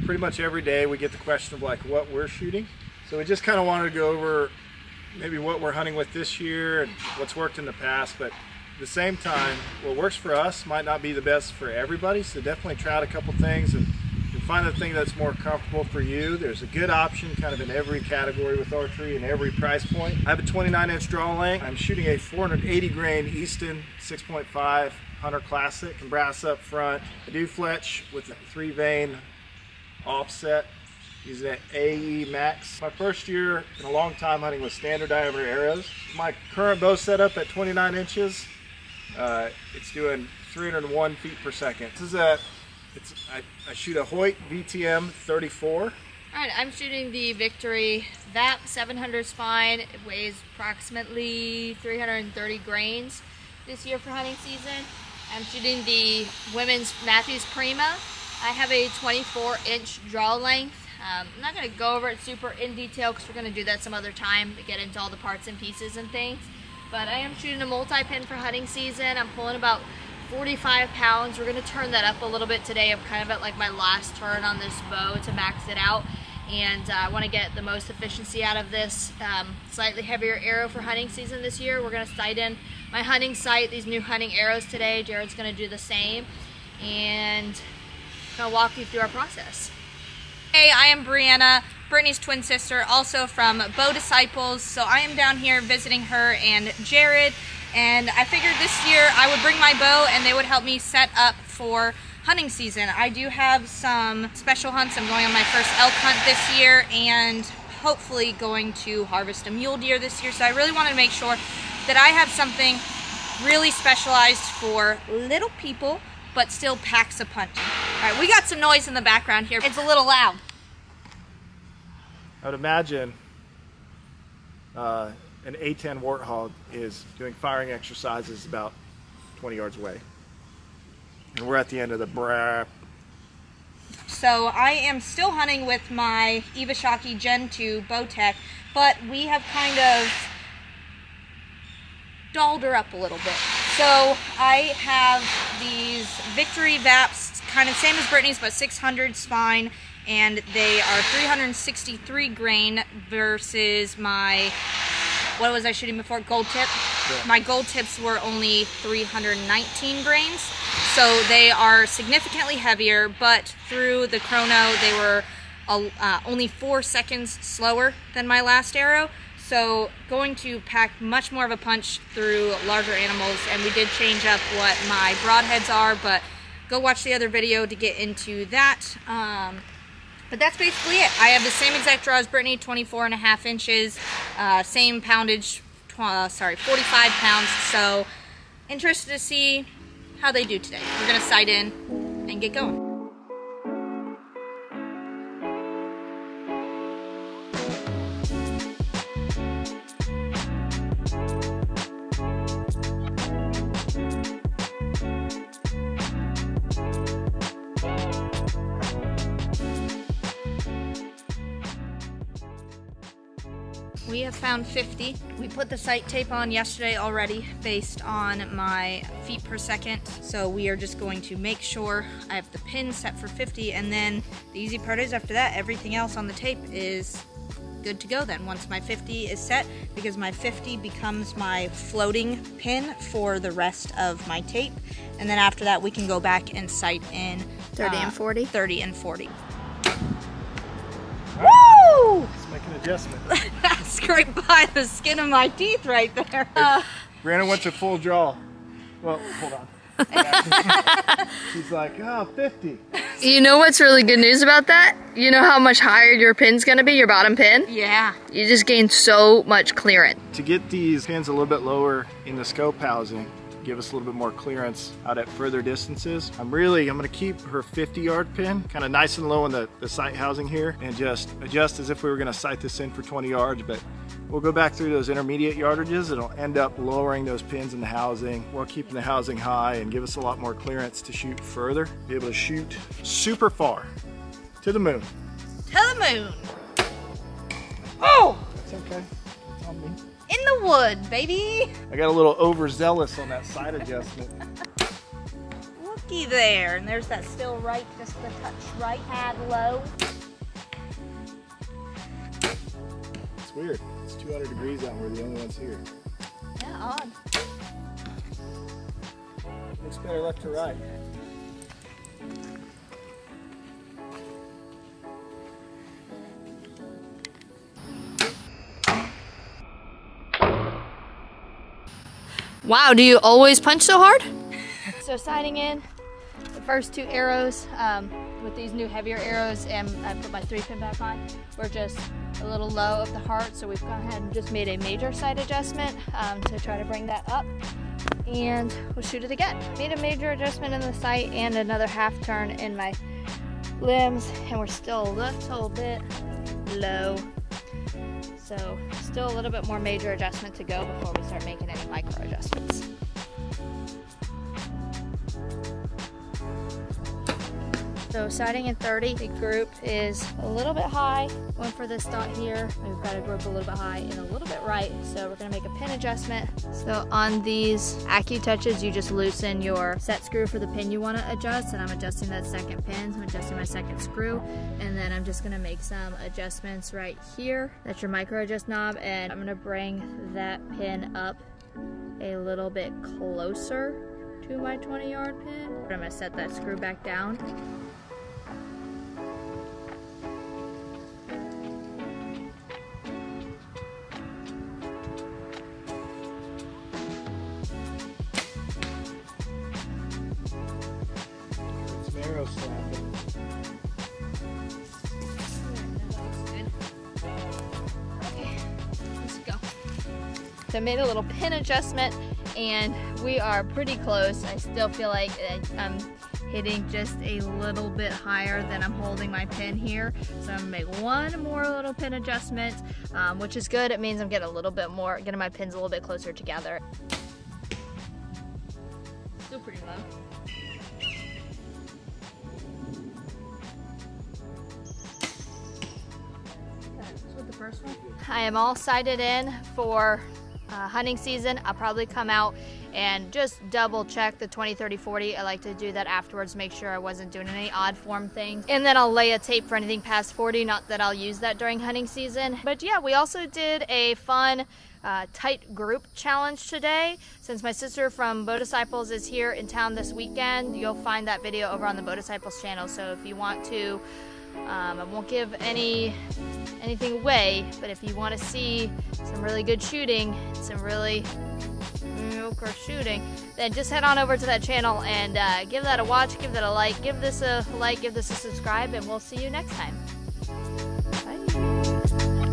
pretty much every day we get the question of like what we're shooting. So we just kind of wanted to go over maybe what we're hunting with this year and what's worked in the past, but at the same time, what works for us might not be the best for everybody, so definitely try out a couple things and find the thing that's more comfortable for you. There's a good option kind of in every category with archery and every price point. I have a 29-inch draw length. I'm shooting a 480 grain Easton 6.5 Hunter Classic and brass up front. I do fletch with a 3-vein offset using an AE Max. My first year in a long time hunting with standard diameter arrows. My current bow setup at 29 inches, it's doing 301 feet per second. This is I shoot a Hoyt VTM 34. All right, I'm shooting the Victory VAP 700 spine. It weighs approximately 330 grains this year for hunting season. I'm shooting the women's Matthews Prima. I have a 24-inch draw length. I'm not going to go over it super in detail because we're going to do that some other time to get into all the parts and pieces and things. But I am shooting a multi-pin for hunting season. I'm pulling about 45 pounds. We're going to turn that up a little bit today. I'm kind of at like my last turn on this bow to max it out, and I want to get the most efficiency out of this slightly heavier arrow for hunting season this year. We're going to sight in my hunting sight, these new hunting arrows today. Jared's going to do the same, and I'm going to walk you through our process. Hey, I am Brianna, Brittany's twin sister, also from Bow Disciples. So I am down here visiting her and Jared. And I figured this year I would bring my bow and they would help me set up for hunting season. I do have some special hunts. I'm going on my first elk hunt this year and hopefully going to harvest a mule deer this year. So I really wanted to make sure that I have something really specialized for little people, but still packs a punch. All right, we got some noise in the background here. It's a little loud. I would imagine an A10 warthog is doing firing exercises about 20 yards away. And we're at the end of the brap. So I am still hunting with my Iwasaki Gen 2 Bowtech, but we have kind of dolled her up a little bit. So I have these Victory VAPs, kind of same as Brittany's, but 600 spine, and they are 363 grain versus my, what was I shooting before? Gold tip. Yeah. My gold tips were only 319 grains. So they are significantly heavier, but through the chrono, they were only 4 seconds slower than my last arrow. So going to pack much more of a punch through larger animals, and we did change up what my broadheads are, but go watch the other video to get into that. But that's basically it. I have the same exact draw as Brittany, 24.5 inches, same poundage, 45 pounds. So interested to see how they do today. We're gonna sight in and get going. We have found 50. We put the sight tape on yesterday already based on my feet per second. So we are just going to make sure I have the pin set for 50, and then the easy part is after that, everything else on the tape is good to go then once my 50 is set, because my 50 becomes my floating pin for the rest of my tape. And then after that, we can go back and sight in 30 and 40. 30 and 40. Woo! Let's make an adjustment. That scraped by the skin of my teeth right there. Brianna went to full draw. Well, hold on. She's like, oh, 50. You know what's really good news about that? You know how much higher your pin's gonna be, your bottom pin? Yeah. You just gain so much clearance. To get these pins a little bit lower in the scope housing, give us a little bit more clearance out at further distances, I'm gonna keep her 50-yard pin kind of nice and low in the sight housing here, and just adjust as if we were gonna sight this in for 20 yards, but we'll go back through those intermediate yardages. It'll end up lowering those pins in the housing while keeping the housing high and give us a lot more clearance to shoot further. Be able to shoot super far. To the moon. To the moon. Oh! That's okay. It's on me. In the wood, baby. I got a little overzealous on that sight adjustment. Look risky there. And there's that still right, just the touch right, pad low. It's weird. It's 200 degrees out and we're the only ones here. Yeah, odd. Looks better left to right. Wow, do you always punch so hard? So sighting in the first 2 arrows with these new heavier arrows, and I put my 3-pin back on. We're just a little low of the heart, so we've gone ahead and just made a major sight adjustment to try to bring that up, and we'll shoot it again. Made a major adjustment in the sight and another half turn in my limbs, and we're still a little bit low. So still a little bit more major adjustment to go before we start making any micro adjustments. So sighting in 30, the group is a little bit high. Going for this dot here, we've got a group a little bit high and a little bit right. So we're gonna make a pin adjustment. So on these AccuTouches, you just loosen your set screw for the pin you wanna adjust, and I'm adjusting that second pin. I'm adjusting my second screw, and then I'm just gonna make some adjustments right here. That's your micro adjust knob, and I'm gonna bring that pin up a little bit closer to my 20-yard pin. I'm gonna set that screw back down. Arrow slapping. Okay, let's go. So I made a little pin adjustment, and we are pretty close. I still feel like I'm hitting just a little bit higher than I'm holding my pin here. So I'm gonna make one more little pin adjustment, which is good. It means I'm getting a little bit more, getting my pins a little bit closer together. Still pretty low. I am all sighted in for hunting season. I'll probably come out and just double check the 20, 30, 40. I like to do that afterwards, make sure I wasn't doing any odd form things. And then I'll lay a tape for anything past 40, not that I'll use that during hunting season. But yeah, we also did a fun tight group challenge today. Since my sister from Bow Disciples is here in town this weekend, you'll find that video over on the Bow Disciples channel. So if you want to, I won't give anything away, but if you want to see some really good shooting, some really mediocre shooting, then just head on over to that channel and give that a watch, give that a like, give this a subscribe, and we'll see you next time. Bye.